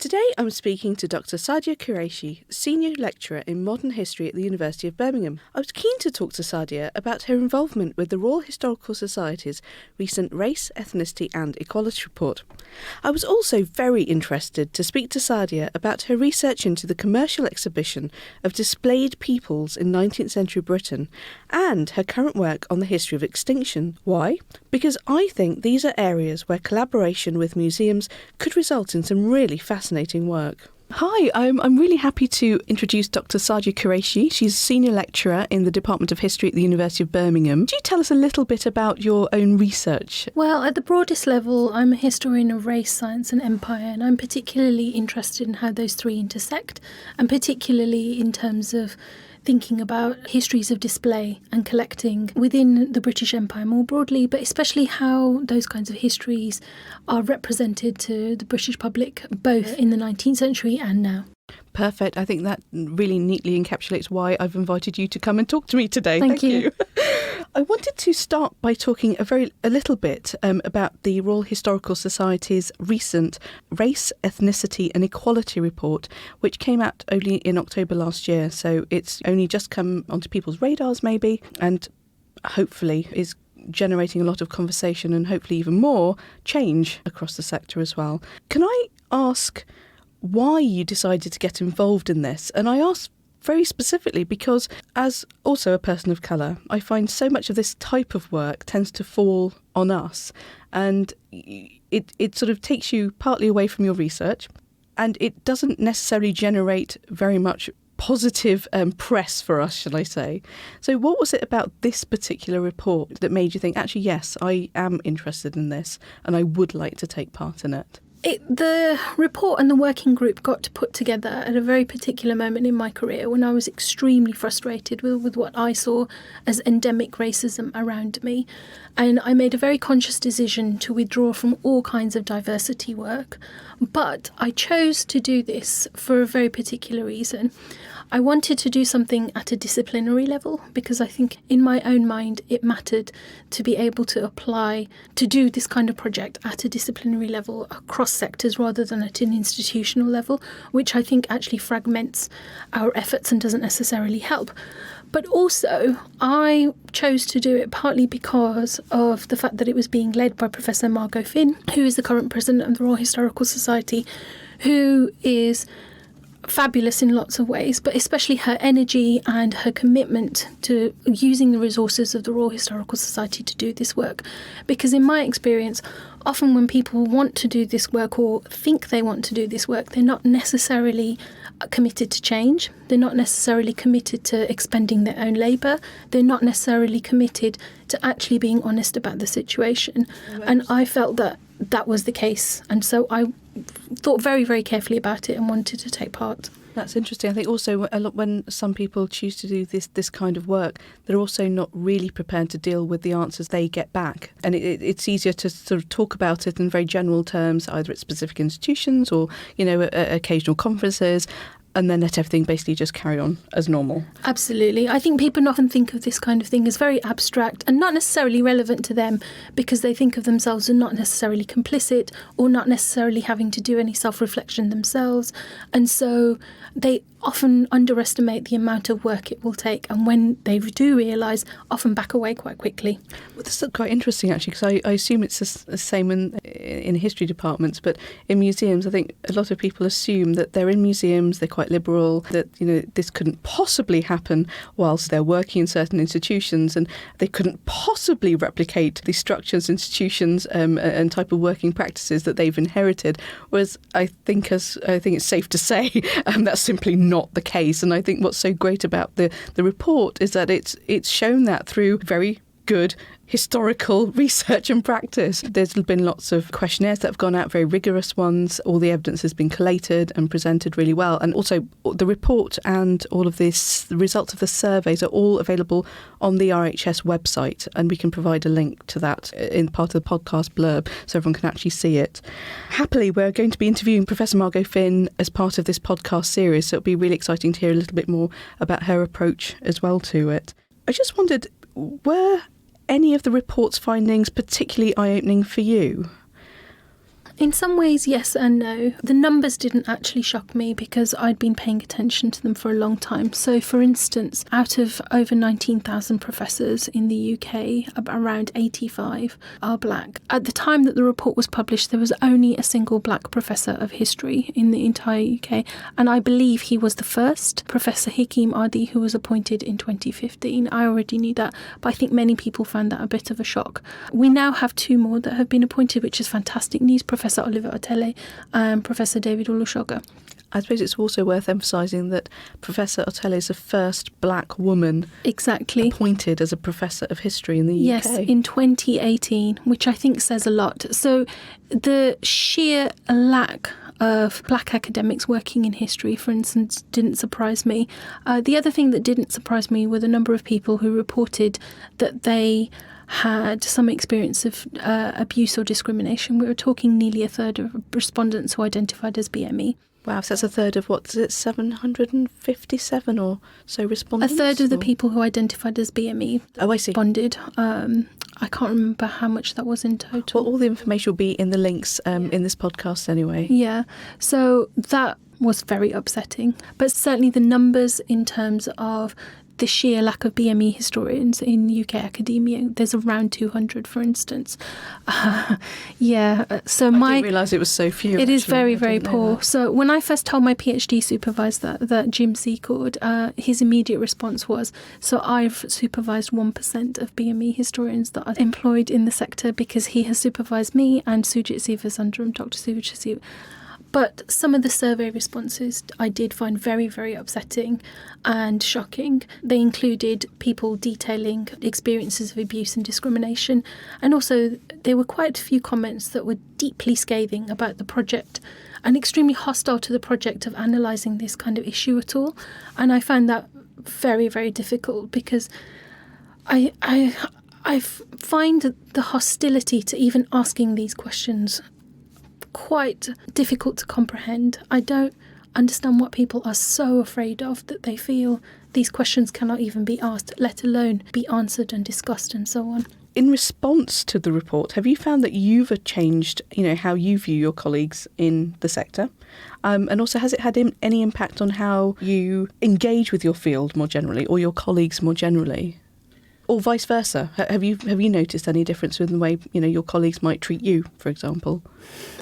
Today I'm speaking to Dr Sadiah Qureshi, Senior Lecturer in Modern History at the University of Birmingham. I was keen to talk to Sadiah about her involvement with the Royal Historical Society's recent Race, Ethnicity and Equality Report. I was also very interested to speak to Sadiah about her research into the commercial exhibition of displayed peoples in 19th century Britain and her current work on the history of extinction. Why? Because I think these are areas where collaboration with museums could result in some really fascinating work. Hi, I'm really happy to introduce Dr Sadiah Qureshi. She's a Senior Lecturer in the Department of History at the University of Birmingham. Do you tell us a little bit about your own research? Well, at the broadest level, I'm a historian of race, science and empire, and I'm particularly interested in how those three intersect, and particularly in terms of thinking about histories of display and collecting within the British Empire more broadly, but especially how those kinds of histories are represented to the British public, both in the 19th century and now. Perfect. I think that really neatly encapsulates why I've invited you to come and talk to me today. Thank you. I wanted to start by talking a little bit about the Royal Historical Society's recent Race, Ethnicity and Equality Report, which came out only in October last year. So it's only just come onto people's radars maybe, and hopefully is generating a lot of conversation and hopefully even more change across the sector as well. Can I ask why you decided to get involved in this? And I ask very specifically because, as also a person of colour, I find so much of this type of work tends to fall on us, and it sort of takes you partly away from your research, and it doesn't necessarily generate very much positive press for us, shall I say. So what was it about this particular report that made you think, actually, yes, I am interested in this and I would like to take part in it? The report and the working group got put together at a very particular moment in my career when I was extremely frustrated with what I saw as endemic racism around me. And I made a very conscious decision to withdraw from all kinds of diversity work. But I chose to do this for a very particular reason. I wanted to do something at a disciplinary level because I think in my own mind it mattered to be able to apply to do this kind of project at a disciplinary level across sectors rather than at an institutional level, which I think actually fragments our efforts and doesn't necessarily help. But also, I chose to do it partly because of the fact that it was being led by Professor Margot Finn, who is the current president of the Royal Historical Society, who is fabulous in lots of ways, but especially her energy and her commitment to using the resources of the Royal Historical Society to do this work. Because in my experience, often when people want to do this work or think they want to do this work, they're not necessarily committed to change. They're not necessarily committed to expending their own labour. They're not necessarily committed to actually being honest about the situation. And I felt that that was the case. And so I thought very, very carefully about it and wanted to take part. That's interesting. I think also a lot when some people choose to do this kind of work, they're also not really prepared to deal with the answers they get back. And it's easier to sort of talk about it in very general terms, either at specific institutions or, occasional conferences, and then let everything basically just carry on as normal. Absolutely. I think people often think of this kind of thing as very abstract and not necessarily relevant to them because they think of themselves as not necessarily complicit or not necessarily having to do any self-reflection themselves. And so they often underestimate the amount of work it will take, and when they do realise, often back away quite quickly. Well, this is quite interesting actually, because I assume it's the same in history departments, but in museums I think a lot of people assume that they're in museums, they're quite liberal, that this couldn't possibly happen whilst they're working in certain institutions, and they couldn't possibly replicate the structures, institutions and type of working practices that they've inherited. Whereas I think it's safe to say that's simply not the case. And I think what's so great about the report is that it's shown that through very good historical research and practice. There's been lots of questionnaires that have gone out, very rigorous ones. All the evidence has been collated and presented really well. And also the report and all of this, the results of the surveys are all available on the RHS website. And we can provide a link to that in part of the podcast blurb so everyone can actually see it. Happily, we're going to be interviewing Professor Margot Finn as part of this podcast series. So it'll be really exciting to hear a little bit more about her approach as well to it. I just wondered, were any of the report's findings particularly eye-opening for you? In some ways, yes and no. The numbers didn't actually shock me because I'd been paying attention to them for a long time. So, for instance, out of over 19,000 professors in the UK, around 85 are black. At the time that the report was published, there was only a single black professor of history in the entire UK, and I believe he was the first, Professor Hakeem Adi, who was appointed in 2015. I already knew that, but I think many people found that a bit of a shock. We now have 2 more that have been appointed, which is fantastic news. Professor Oliver Otele and Professor David Olusoga. I suppose it's also worth emphasising that Professor Otele is the first black woman appointed as a professor of history in the UK. Yes, in 2018, which I think says a lot. So the sheer lack of black academics working in history, for instance, didn't surprise me. The other thing that didn't surprise me were the number of people who reported that they had some experience of abuse or discrimination. We were talking nearly a third of respondents who identified as BME. Wow, so that's a third of what, is it 757 or so respondents? A third of the people who identified as BME responded. I can't remember how much that was in total. Well, all the information will be in the links in this podcast anyway. Yeah, so that was very upsetting. But certainly the numbers in terms of the sheer lack of BME historians in UK academia. There's around 200, for instance. So I didn't realise it was so few. It is very, very poor. So when I first told my PhD supervisor that Jim Secord, his immediate response was, so I've supervised 1% of BME historians that are employed in the sector because he has supervised me and Sujit Sivasundaram, Dr Sujit Sivasundaram. But some of the survey responses I did find very, very upsetting and shocking. They included people detailing experiences of abuse and discrimination. And also there were quite a few comments that were deeply scathing about the project and extremely hostile to the project of analysing this kind of issue at all. And I found that very, very difficult because I find the hostility to even asking these questions quite difficult to comprehend. I don't understand what people are so afraid of that they feel these questions cannot even be asked, let alone be answered and discussed and so on. In response to the report, have you found that you've changed, how you view your colleagues in the sector? And also, has it had any impact on how you engage with your field more generally or your colleagues more generally? Or vice versa? Have you noticed any difference in the way your colleagues might treat you, for example?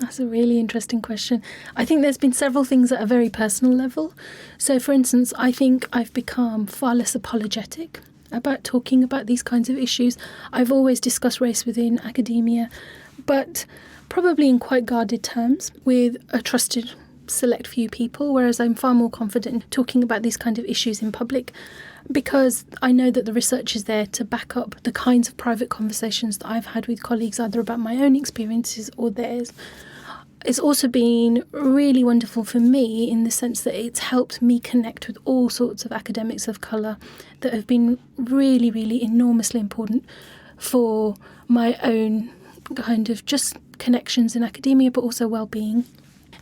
That's a really interesting question. I think there's been several things at a very personal level. So, for instance, I think I've become far less apologetic about talking about these kinds of issues. I've always discussed race within academia, but probably in quite guarded terms with a trusted select few people, whereas I'm far more confident in talking about these kind of issues in public because I know that the research is there to back up the kinds of private conversations that I've had with colleagues, either about my own experiences or theirs. It's also been really wonderful for me in the sense that it's helped me connect with all sorts of academics of colour that have been really, really enormously important for my own kind of just connections in academia, but also well-being.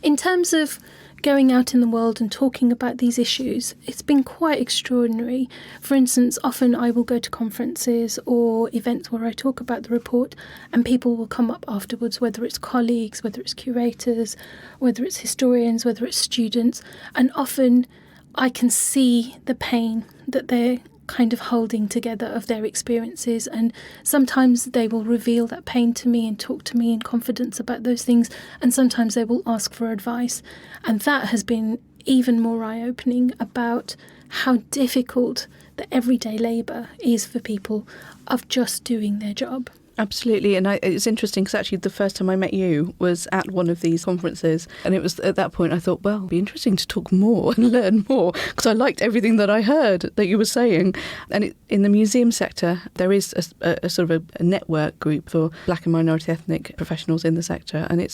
In terms of going out in the world and talking about these issues, it's been quite extraordinary. For instance, often I will go to conferences or events where I talk about the report and people will come up afterwards, whether it's colleagues, whether it's curators, whether it's historians, whether it's students, and often I can see the pain that they're kind of holding together of their experiences, and sometimes they will reveal that pain to me and talk to me in confidence about those things, and sometimes they will ask for advice, and that has been even more eye-opening about how difficult the everyday labour is for people of just doing their job. Absolutely, and it's interesting because actually the first time I met you was at one of these conferences, and it was at that point I thought, well, it'd be interesting to talk more and learn more because I liked everything that I heard that you were saying. And in the museum sector, there is a sort of a network group for black and minority ethnic professionals in the sector, and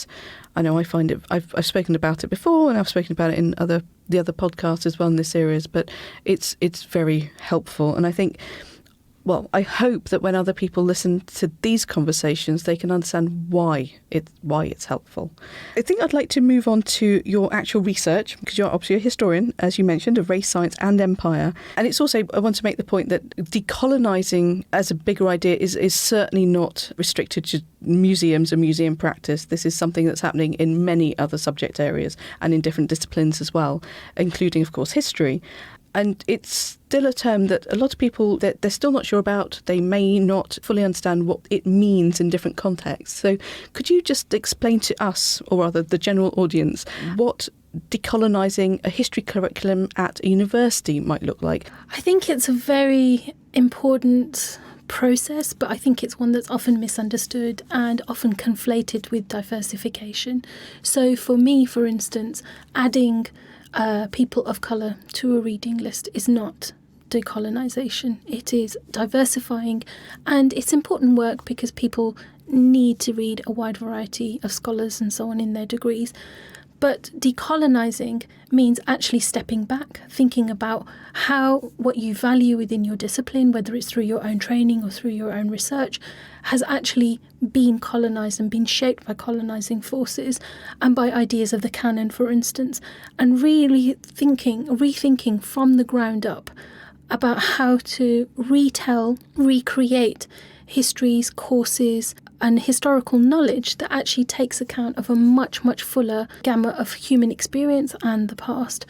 I find it. I've spoken about it before, and I've spoken about it in the other podcasts as well in this series, but it's very helpful, and I think well, I hope that when other people listen to these conversations, they can understand why it's helpful. I think I'd like to move on to your actual research, because you're obviously a historian, as you mentioned, of race, science and empire. And it's also, I want to make the point that decolonising as a bigger idea is certainly not restricted to museums and museum practice. This is something that's happening in many other subject areas and in different disciplines as well, including, of course, history. And it's still a term that a lot of people, they're still not sure about. They may not fully understand what it means in different contexts. So could you just explain to us, or rather the general audience, what decolonising a history curriculum at a university might look like? I think it's a very important process, but I think it's one that's often misunderstood and often conflated with diversification. So for me, for instance, adding people of colour to a reading list is not decolonisation. It is diversifying, and it's important work because people need to read a wide variety of scholars and so on in their degrees. But decolonising means actually stepping back, thinking about what you value within your discipline, whether it's through your own training or through your own research, has actually been colonised and been shaped by colonising forces and by ideas of the canon, for instance, and really rethinking from the ground up about how to recreate histories, courses and historical knowledge that actually takes account of a much, much fuller gamut of human experience and the past,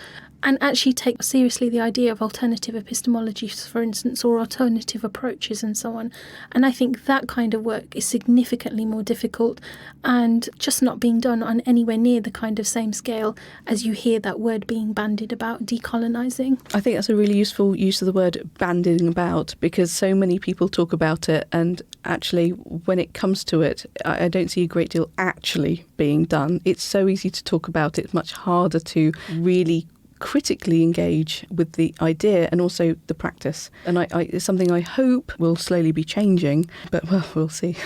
and actually take seriously the idea of alternative epistemologies, for instance, or alternative approaches and so on. And I think that kind of work is significantly more difficult and just not being done on anywhere near the kind of same scale as you hear that word being bandied about, decolonising. I think that's a really useful use of the word bandying about, because so many people talk about it, and actually when it comes to it, I don't see a great deal actually being done. It's so easy to talk about it, it's much harder to really critically engage with the idea and also the practice. And it's something I hope will slowly be changing, but well, we'll see.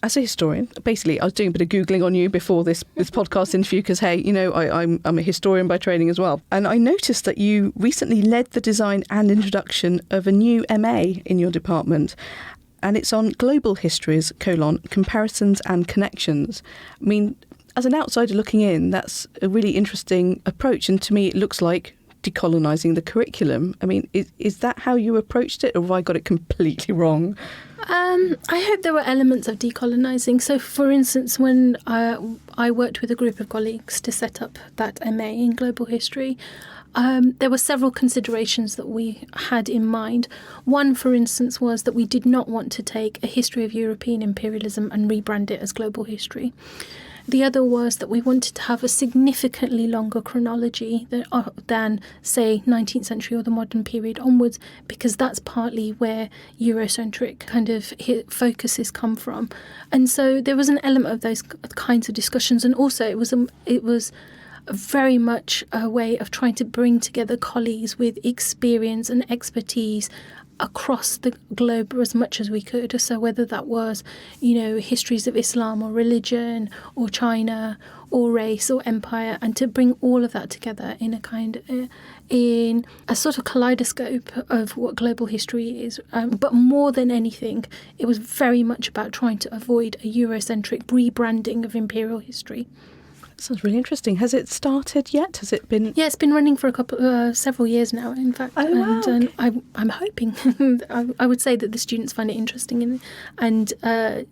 As a historian, basically, I was doing a bit of Googling on you before this podcast interview because, hey, I'm a historian by training as well. And I noticed that you recently led the design and introduction of a new MA in your department. And it's on global histories, comparisons and connections. I mean, as an outsider looking in, that's a really interesting approach. And to me, it looks like decolonising the curriculum. I mean, is that how you approached it, or have I got it completely wrong? I hope there were elements of decolonising. So, for instance, when I worked with a group of colleagues to set up that MA in global history, there were several considerations that we had in mind. One, for instance, was that we did not want to take a history of European imperialism and rebrand it as global history. The other was that we wanted to have a significantly longer chronology than, say, 19th century or the modern period onwards, because that's partly where Eurocentric kind of focuses come from. And so there was an element of those kinds of discussions. And also it was very much a way of trying to bring together colleagues with experience and expertise across the globe as much as we could. So whether that was, histories of Islam or religion or China or race or empire, and to bring all of that together in a sort of kaleidoscope of what global history is. But more than anything, it was very much about trying to avoid a Eurocentric rebranding of imperial history. Sounds really interesting. Has it started yet? Has it been? Yeah, it's been running for several years now, in fact. Oh, wow. And I'm hoping, I would say that the students find it interesting and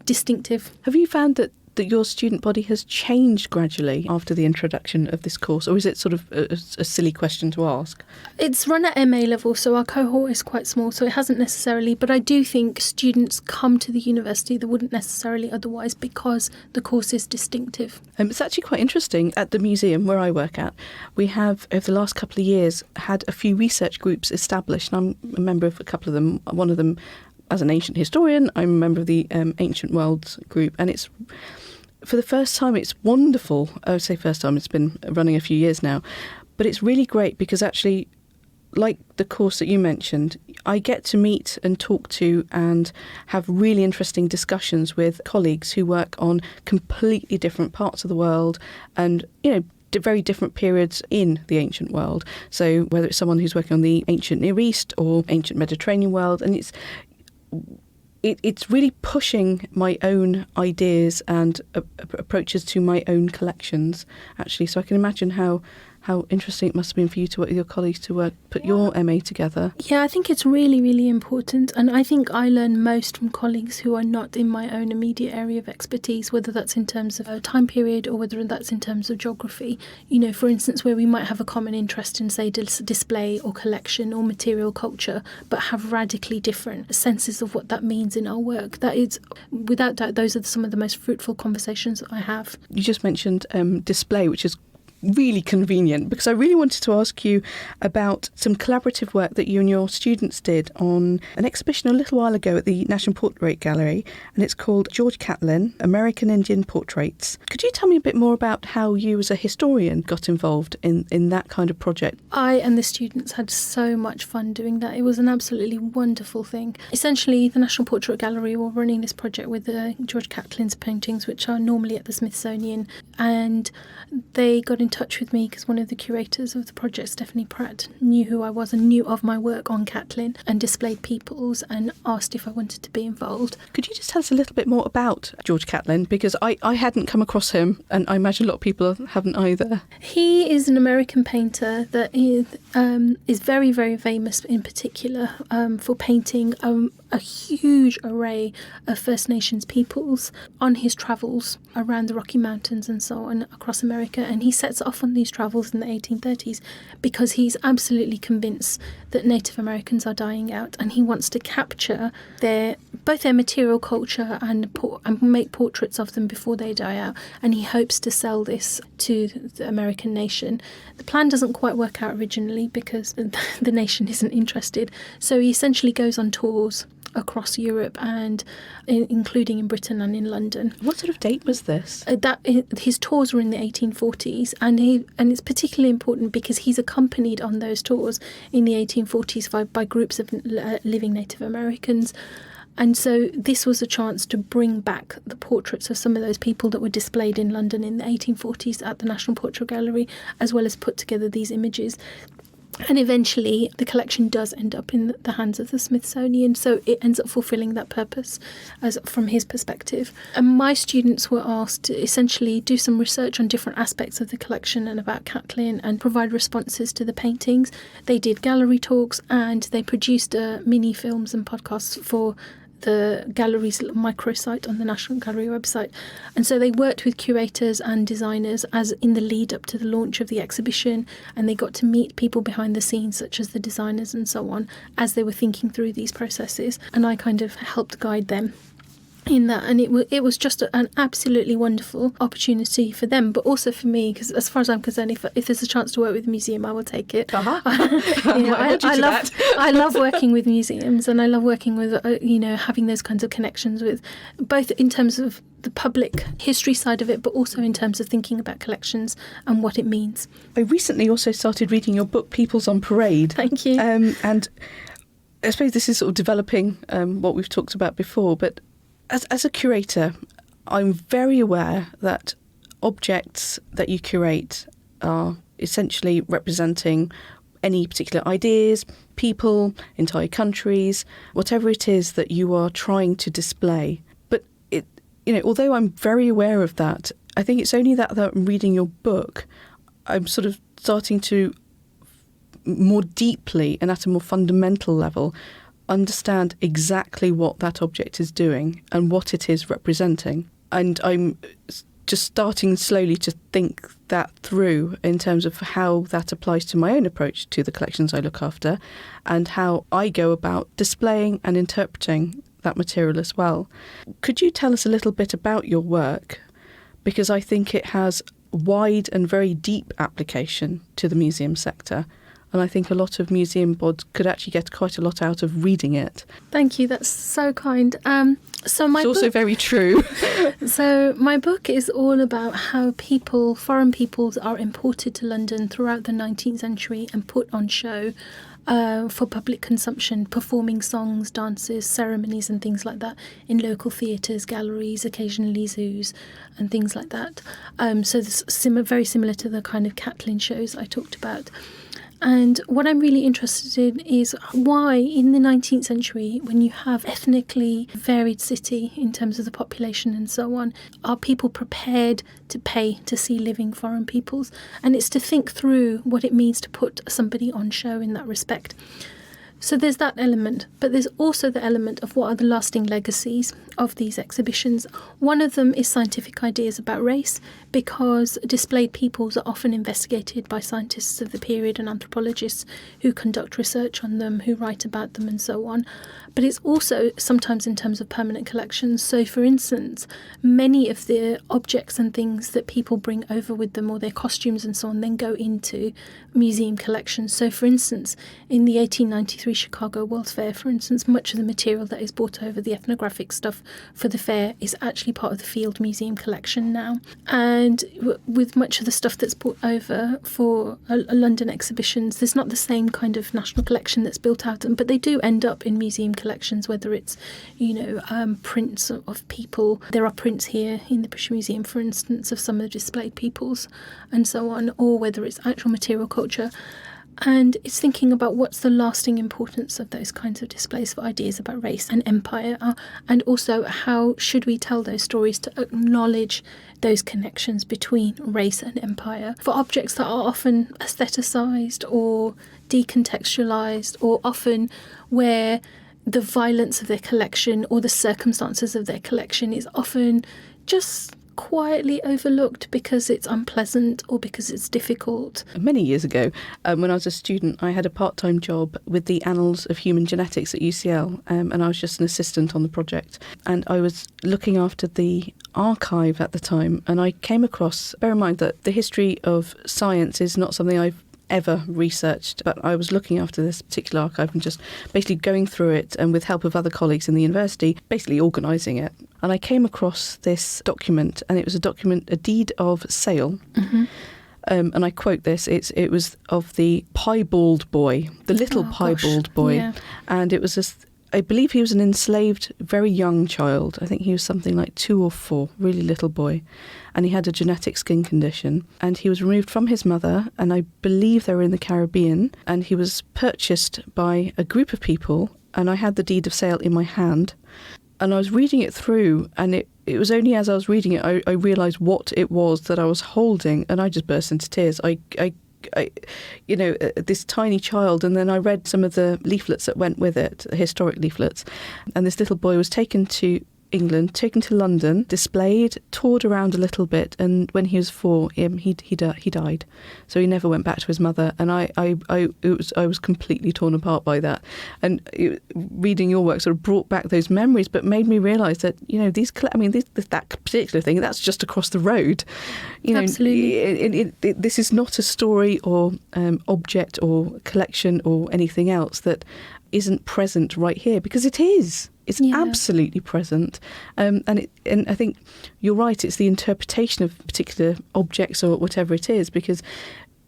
distinctive. Have you found that your student body has changed gradually after the introduction of this course, or is it sort of a silly question to ask? It's run at MA level, so our cohort is quite small, so it hasn't necessarily, but I do think students come to the university that wouldn't necessarily otherwise because the course is distinctive. It's actually quite interesting. At the museum where I work at, we have, over the last couple of years, had a few research groups established. I'm a member of a couple of them. One of them, as an ancient historian, I'm a member of the Ancient Worlds group, and it's, for the first time, it's wonderful. I would say first time, it's been running a few years now, but it's really great because actually, like the course that you mentioned, I get to meet and talk to and have really interesting discussions with colleagues who work on completely different parts of the world and, very different periods in the ancient world. So whether it's someone who's working on the ancient Near East or ancient Mediterranean world, and it's really pushing my own ideas and approaches to my own collections, actually. So I can imagine how interesting it must have been for you to work with your colleagues to put your MA together. Yeah, I think it's really, really important. And I think I learn most from colleagues who are not in my own immediate area of expertise, whether that's in terms of a time period or whether that's in terms of geography. You know, for instance, where we might have a common interest in, say, display or collection or material culture, but have radically different senses of what that means in our work. That is, without doubt, those are some of the most fruitful conversations I have. You just mentioned display, which is really convenient, because I really wanted to ask you about some collaborative work that you and your students did on an exhibition a little while ago at the National Portrait Gallery, and it's called George Catlin, American Indian Portraits. Could you tell me a bit more about how you as a historian got involved in that kind of project? I and the students had so much fun doing that. It was an absolutely wonderful thing. Essentially, the National Portrait Gallery were running this project with George Catlin's paintings, which are normally at the Smithsonian, and they got in touch with me because one of the curators of the project, Stephanie Pratt, knew who I was and knew of my work on Catlin and displayed peoples, and asked if I wanted to be involved. Could you just tell us a little bit more about George Catlin? Because I hadn't come across him, and I imagine a lot of people haven't either. He is an American painter that is very, very famous in particular for painting a huge array of First Nations peoples on his travels around the Rocky Mountains and so on across America. And he sets off on these travels in the 1830s because he's absolutely convinced that Native Americans are dying out, and he wants to capture both their material culture and make portraits of them before they die out. And he hopes to sell this to the American nation. The plan doesn't quite work out originally because the nation isn't interested. So he essentially goes on tours across Europe, and including in Britain and in London. What sort of date was this? His tours were in the 1840s, and it's particularly important because he's accompanied on those tours in the 1840s by groups of living Native Americans. And so this was a chance to bring back the portraits of some of those people that were displayed in London in the 1840s at the National Portrait Gallery, as well as put together these images. And eventually the collection does end up in the hands of the Smithsonian, so it ends up fulfilling that purpose from his perspective. And my students were asked to essentially do some research on different aspects of the collection and about Catlin and provide responses to the paintings. They did gallery talks, and they produced mini films and podcasts for the gallery's microsite on the National Gallery website. And so they worked with curators and designers as in the lead up to the launch of the exhibition, and they got to meet people behind the scenes such as the designers and so on as they were thinking through these processes, and I kind of helped guide them in that. And it was just an absolutely wonderful opportunity for them, but also for me, because as far as I'm concerned, if there's a chance to work with a museum, I will take it. I love working with museums, and I love working with having those kinds of connections with, both in terms of the public history side of it, but also in terms of thinking about collections and what it means. I recently also started reading your book, Peoples on Parade. Thank you. And I suppose this is sort of developing what we've talked about before, but As a curator, I'm very aware that objects that you curate are essentially representing any particular ideas, people, entire countries, whatever it is that you are trying to display. But although I'm very aware of that, I think it's only that I'm reading your book, I'm sort of starting to more deeply and at a more fundamental level understand exactly what that object is doing and what it is representing. And I'm just starting slowly to think that through in terms of how that applies to my own approach to the collections I look after and how I go about displaying and interpreting that material as well. Could you tell us a little bit about your work? Because I think it has wide and very deep application to the museum sector. And I think a lot of museum boards could actually get quite a lot out of reading it. Thank you, that's so kind. It's also very true. So my book is all about how foreign peoples are imported to London throughout the 19th century and put on show for public consumption, performing songs, dances, ceremonies and things like that in local theatres, galleries, occasionally zoos and things like that. So this very similar to the kind of Catlin shows I talked about. And what I'm really interested in is why in the 19th century, when you have ethnically varied city in terms of the population and so on, are people prepared to pay to see living foreign peoples? And it's to think through what it means to put somebody on show in that respect. So there's that element, but there's also the element of what are the lasting legacies of these exhibitions. One of them is scientific ideas about race, because displayed peoples are often investigated by scientists of the period and anthropologists who conduct research on them, who write about them and so on. But it's also sometimes in terms of permanent collections. So, for instance, many of the objects and things that people bring over with them, or their costumes and so on, then go into museum collections. So, for instance, in the 1893 Chicago World's Fair, for instance, much of the material that is brought over, the ethnographic stuff for the fair, is actually part of the Field Museum collection now. And with much of the stuff that's brought over for London exhibitions, there's not the same kind of national collection that's built out, but they do end up in museum collections, whether it's, prints of people. There are prints here in the British Museum, for instance, of some of the displayed peoples and so on, or whether it's actual material culture. And it's thinking about what's the lasting importance of those kinds of displays for ideas about race and empire, and also how should we tell those stories to acknowledge those connections between race and empire for objects that are often aestheticised or decontextualised, or often where the violence of their collection or the circumstances of their collection is often just quietly overlooked because it's unpleasant or because it's difficult. Many years ago, when I was a student, I had a part-time job with the Annals of Human Genetics at UCL, and I was just an assistant on the project. And I was looking after the archive at the time, and I came across, bear in mind that the history of science is not something I've ever researched, but I was looking after this particular archive and just basically going through it, and with help of other colleagues in the university, basically organising it. And I came across this document, and it was a deed of sale. Mm-hmm. And I quote this, it was of the piebald boy, the little piebald boy. Yeah. And it was I believe he was an enslaved, very young child. I think he was something like 2 or 4, really little boy. And he had a genetic skin condition. And he was removed from his mother, and I believe they were in the Caribbean. And he was purchased by a group of people, and I had the deed of sale in my hand. And I was reading it through, and it was only as I was reading it I realised what it was that I was holding, and I just burst into tears. This tiny child, and then I read some of the leaflets that went with it, historic leaflets, and this little boy was taken to England, taken to London, displayed, toured around a little bit, and when he was 4, he died. So he never went back to his mother, and I was completely torn apart by that. And reading your work sort of brought back those memories, but made me realise that that particular thing, that's just across the road. Absolutely. This is not a story or object or collection or anything else that isn't present right here, because it is. It's absolutely present. And I think you're right, it's the interpretation of particular objects or whatever it is, because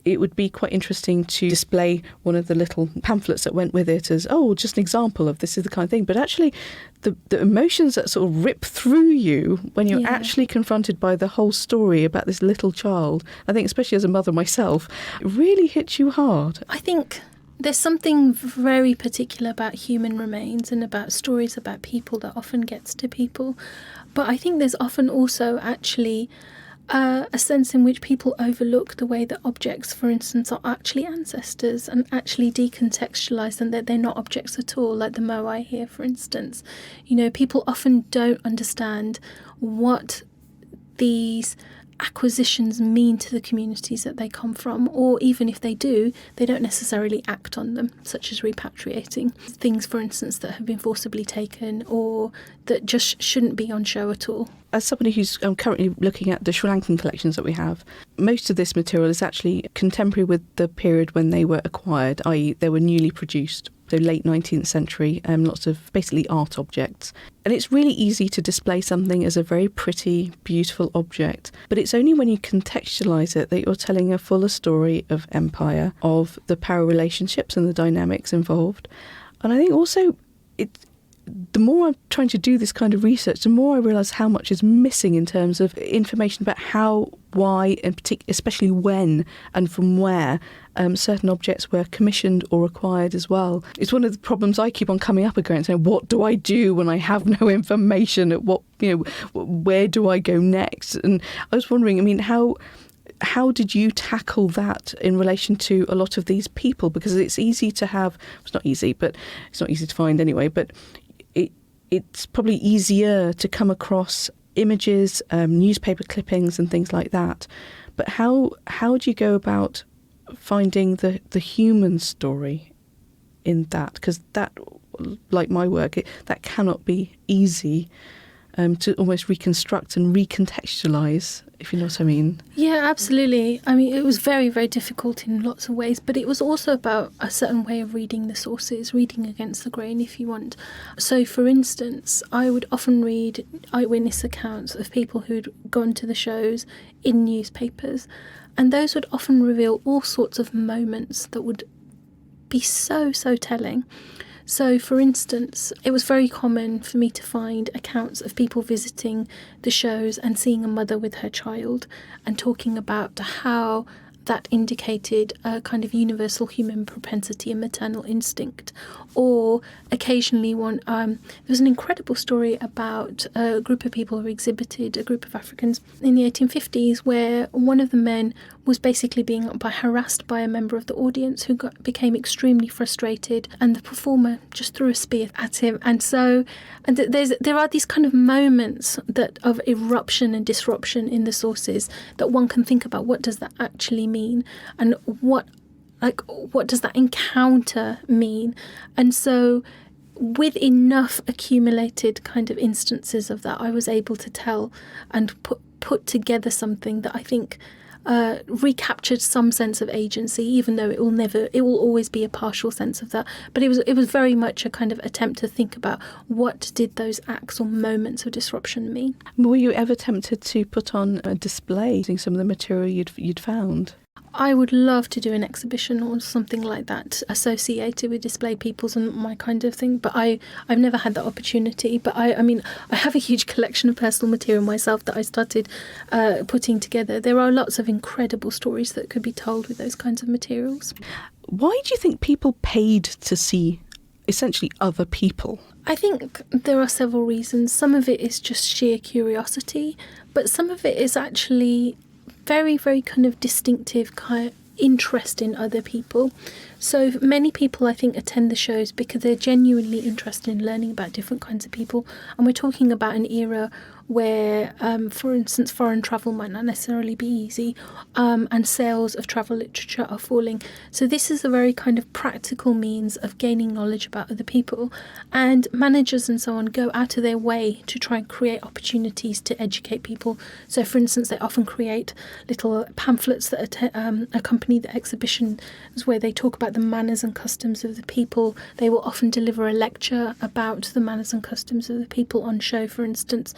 it would be quite interesting to display one of the little pamphlets that went with it as, just an example of this is the kind of thing. But actually, the emotions that sort of rip through you when you're actually confronted by the whole story about this little child, I think especially as a mother myself, it really hits you hard. I think there's something very particular about human remains and about stories about people that often gets to people. But I think there's often also actually a sense in which people overlook the way that objects, for instance, are actually ancestors and actually decontextualise them, that they're not objects at all, like the moai here, for instance. People often don't understand what these acquisitions mean to the communities that they come from, or even if they do, they don't necessarily act on them, such as repatriating things, for instance, that have been forcibly taken or that just shouldn't be on show at all. As somebody who's currently looking at the Sri Lankan collections that we have, most of this material is actually contemporary with the period when they were acquired, i.e. they were newly produced. So late 19th century, lots of basically art objects. And it's really easy to display something as a very pretty, beautiful object. But it's only when you contextualise it that you're telling a fuller story of empire, of the power relationships and the dynamics involved. And I think also the more I'm trying to do this kind of research, the more I realise how much is missing in terms of information about how, why, and especially when and from where certain objects were commissioned or acquired as well. It's one of the problems I keep on coming up against, saying, what do I do when I have no information? Where do I go next? And I was wondering, I mean, how did you tackle that in relation to a lot of these people? Because it's easy to have, it's not easy, but it's not easy to find anyway, but it's probably easier to come across images, newspaper clippings and things like that. But how do you go about finding the human story in that? Because that, like my work, that cannot be easy to almost reconstruct and recontextualise, if you know what I mean. Yeah, absolutely. I mean, it was very, very difficult in lots of ways, but it was also about a certain way of reading the sources, reading against the grain, if you want. So, for instance, I would often read eyewitness accounts of people who'd gone to the shows in newspapers, and those would often reveal all sorts of moments that would be so telling. So, for instance, it was very common for me to find accounts of people visiting the shows and seeing a mother with her child and talking about how that indicated a kind of universal human propensity and maternal instinct. Or occasionally there was an incredible story about a group of people who exhibited, a group of Africans in the 1850s, where one of the men was basically being harassed by a member of the audience who became extremely frustrated, and the performer just threw a spear at him. And there are these kind of moments of eruption and disruption in the sources that one can think about. What does that actually mean? And what does that encounter mean? And so with enough accumulated kind of instances of that, I was able to tell and put together something that I think recaptured some sense of agency, even though it will always be a partial sense of that. But it was very much a kind of attempt to think about what did those acts or moments of disruption mean. Were you ever tempted to put on a display using some of the material you'd found? I would love to do an exhibition or something like that associated with display peoples and my kind of thing, but I've never had that opportunity. But I have a huge collection of personal material myself that I started putting together. There are lots of incredible stories that could be told with those kinds of materials. Why do you think people paid to see essentially other people? I think there are several reasons. Some of it is just sheer curiosity, but some of it is actually very, very kind of distinctive kind of interest in other people. So many people, I think, attend the shows because they're genuinely interested in learning about different kinds of people. And we're talking about an era where, for instance, foreign travel might not necessarily be easy, and sales of travel literature are falling. So this is a very kind of practical means of gaining knowledge about other people. And managers and so on go out of their way to try and create opportunities to educate people. So, for instance, they often create little pamphlets that accompany the exhibitions where they talk about the manners and customs of the people. They will often deliver a lecture about the manners and customs of the people on show, for instance.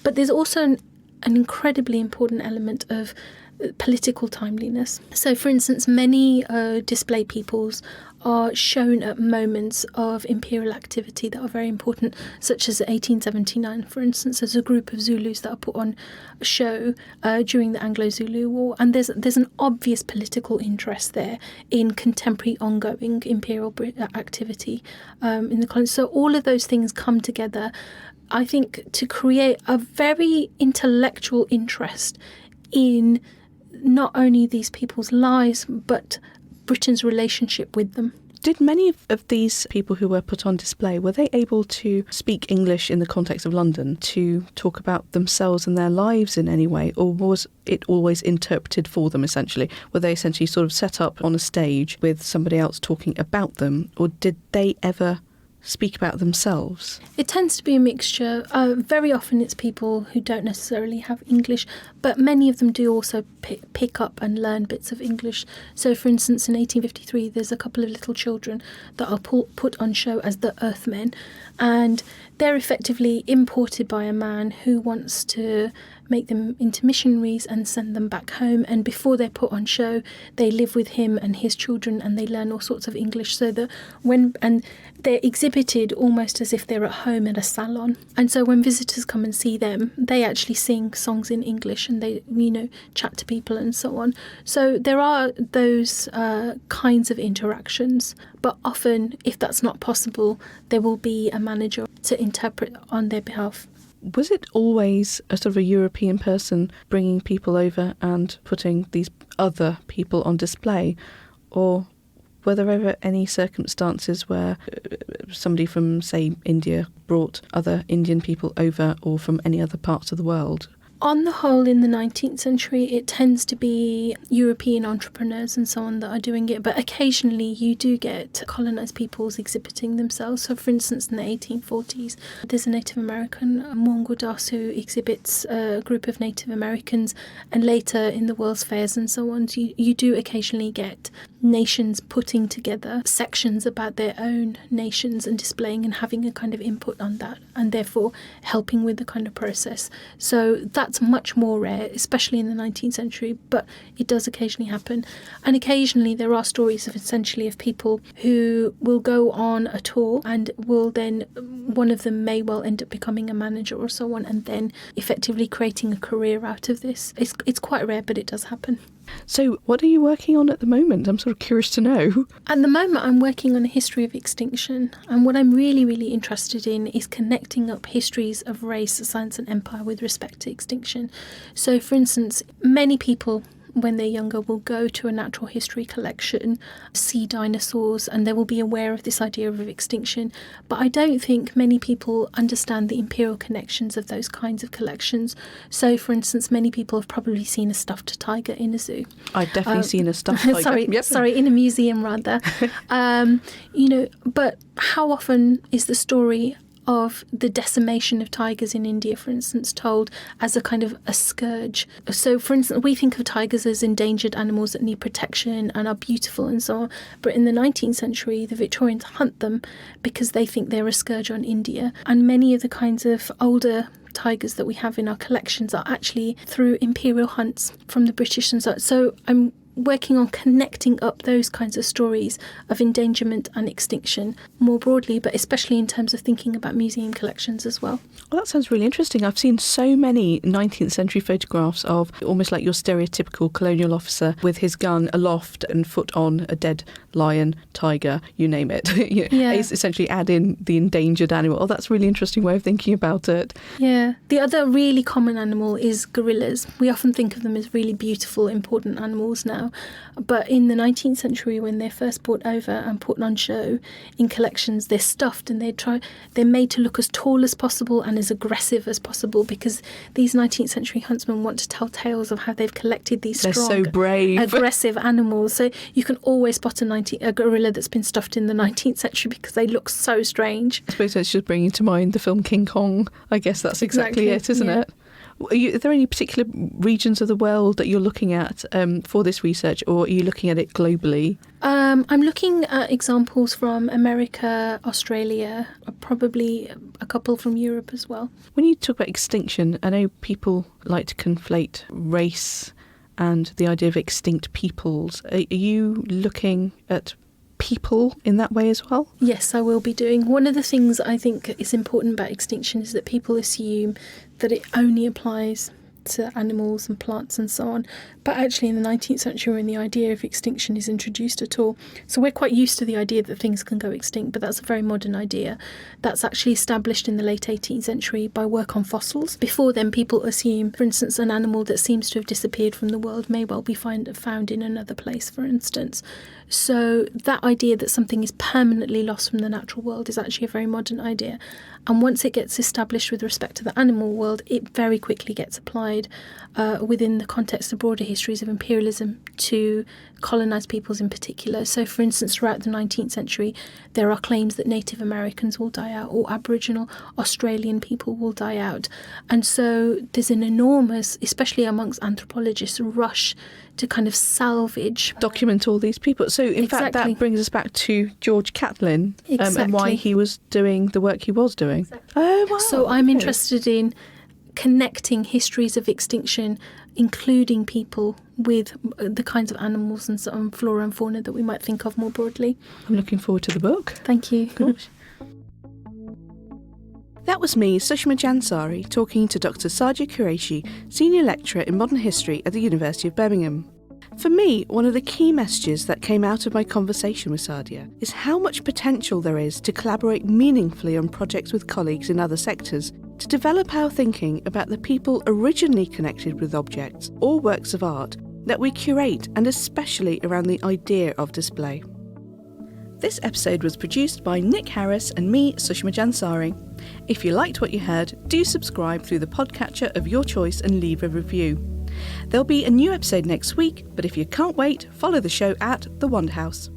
But there's also an incredibly important element of political timeliness. So, for instance, many display peoples are shown at moments of imperial activity that are very important, such as 1879, for instance. There's a group of Zulus that are put on a show during the Anglo-Zulu War, and there's an obvious political interest there in contemporary ongoing imperial activity in the colonies. So all of those things come together, I think, to create a very intellectual interest in not only these people's lives, but Britain's relationship with them. Did many of these people who were put on display, were they able to speak English in the context of London, to talk about themselves and their lives in any way, or was it always interpreted for them, essentially? Were they essentially sort of set up on a stage with somebody else talking about them, or did they ever speak about themselves? It tends to be a mixture. Very often it's people who don't necessarily have English, but many of them do also pick up and learn bits of English. So, for instance, in 1853, there's a couple of little children that are put on show as the Earthmen, and they're effectively imported by a man who wants to make them into missionaries and send them back home. And before they're put on show, they live with him and his children, and they learn all sorts of English, so that they're exhibited almost as if they're at home at a salon. And so when visitors come and see them, they actually sing songs in English, and they, chat to people and so on. So there are those kinds of interactions. But often, if that's not possible, there will be a manager to interpret on their behalf. Was it always a sort of a European person bringing people over and putting these other people on display? Or were there ever any circumstances where somebody from, say, India brought other Indian people over, or from any other parts of the world? On the whole, in the 19th century, it tends to be European entrepreneurs and so on that are doing it. But occasionally you do get colonised peoples exhibiting themselves. So, for instance, in the 1840s, there's a Native American, Mungu Das, who exhibits a group of Native Americans. And later in the World's Fairs and so on, you do occasionally get nations putting together sections about their own nations and displaying and having a kind of input on that, and therefore helping with the kind of process. So that's much more rare, especially in the 19th century, but it does occasionally happen. And occasionally there are stories of people who will go on a tour and will then, one of them may well end up becoming a manager or so on, and then effectively creating a career out of this. It's quite rare, but it does happen. So what are you working on at the moment? I'm sort of curious to know. At the moment, I'm working on a history of extinction. And what I'm really, really interested in is connecting up histories of race, science and empire with respect to extinction. So, for instance, many people, when they're younger, will go to a natural history collection, see dinosaurs, and they will be aware of this idea of extinction. But I don't think many people understand the imperial connections of those kinds of collections. So, for instance, many people have probably seen a stuffed tiger in a zoo. I've definitely seen a stuffed tiger. Sorry, in a museum rather. But how often is the story of the decimation of tigers in India, for instance, told as a kind of a scourge? So, for instance, we think of tigers as endangered animals that need protection and are beautiful and so on. But in the 19th century, the Victorians hunt them because they think they're a scourge on India. And many of the kinds of older tigers that we have in our collections are actually through imperial hunts from the British and so on. So I'm working on connecting up those kinds of stories of endangerment and extinction more broadly, but especially in terms of thinking about museum collections as well. Well, that sounds really interesting. I've seen so many 19th century photographs of almost like your stereotypical colonial officer with his gun aloft and foot on a dead lion, tiger, you name it. Yeah. Essentially add in the endangered animal. Oh, that's a really interesting way of thinking about it. Yeah. The other really common animal is gorillas. We often think of them as really beautiful, important animals now. But in the 19th century, when they're first brought over and put on show in collections, they're stuffed and they're made to look as tall as possible and as aggressive as possible, because these 19th century huntsmen want to tell tales of how they've collected these strong, they're so brave, aggressive animals. So you can always spot a gorilla that's been stuffed in the 19th century because they look so strange. I suppose that's just bringing to mind the film King Kong. I guess that's exactly it, isn't it? Are there any particular regions of the world that you're looking at for this research, or are you looking at it globally? I'm looking at examples from America, Australia, probably a couple from Europe as well. When you talk about extinction, I know people like to conflate race and the idea of extinct peoples. Are you looking at people in that way as well? Yes, I will be doing. One of the things I think is important about extinction is that people assume that it only applies to animals and plants and so on. But actually in the 19th century, when the idea of extinction is introduced at all, so we're quite used to the idea that things can go extinct, but that's a very modern idea. That's actually established in the late 18th century by work on fossils. Before then, people assume, for instance, an animal that seems to have disappeared from the world may well be found in another place, for instance. So that idea that something is permanently lost from the natural world is actually a very modern idea. And once it gets established with respect to the animal world, it very quickly gets applied within the context of broader histories of imperialism to colonised peoples in particular. So, for instance, throughout the 19th century, there are claims that Native Americans will die out, or Aboriginal Australian people will die out. And so there's an enormous, especially amongst anthropologists, rush to kind of salvage, document all these people. So in fact, that brings us back to George Catlin and why he was doing the work he was doing. Exactly. Oh, wow. So I'm interested in connecting histories of extinction, including people with the kinds of animals and sort of flora and fauna that we might think of more broadly. I'm looking forward to the book. Thank you. Gosh. That was me, Sushma Jansari, talking to Dr Sadiah Qureshi, Senior Lecturer in Modern History at the University of Birmingham. For me, one of the key messages that came out of my conversation with Sadiah is how much potential there is to collaborate meaningfully on projects with colleagues in other sectors to develop our thinking about the people originally connected with objects or works of art that we curate, and especially around the idea of display. This episode was produced by Nick Harris and me, Sushma Jansari. If you liked what you heard, do subscribe through the podcatcher of your choice and leave a review. There'll be a new episode next week, but if you can't wait, follow the show at The Wonder House.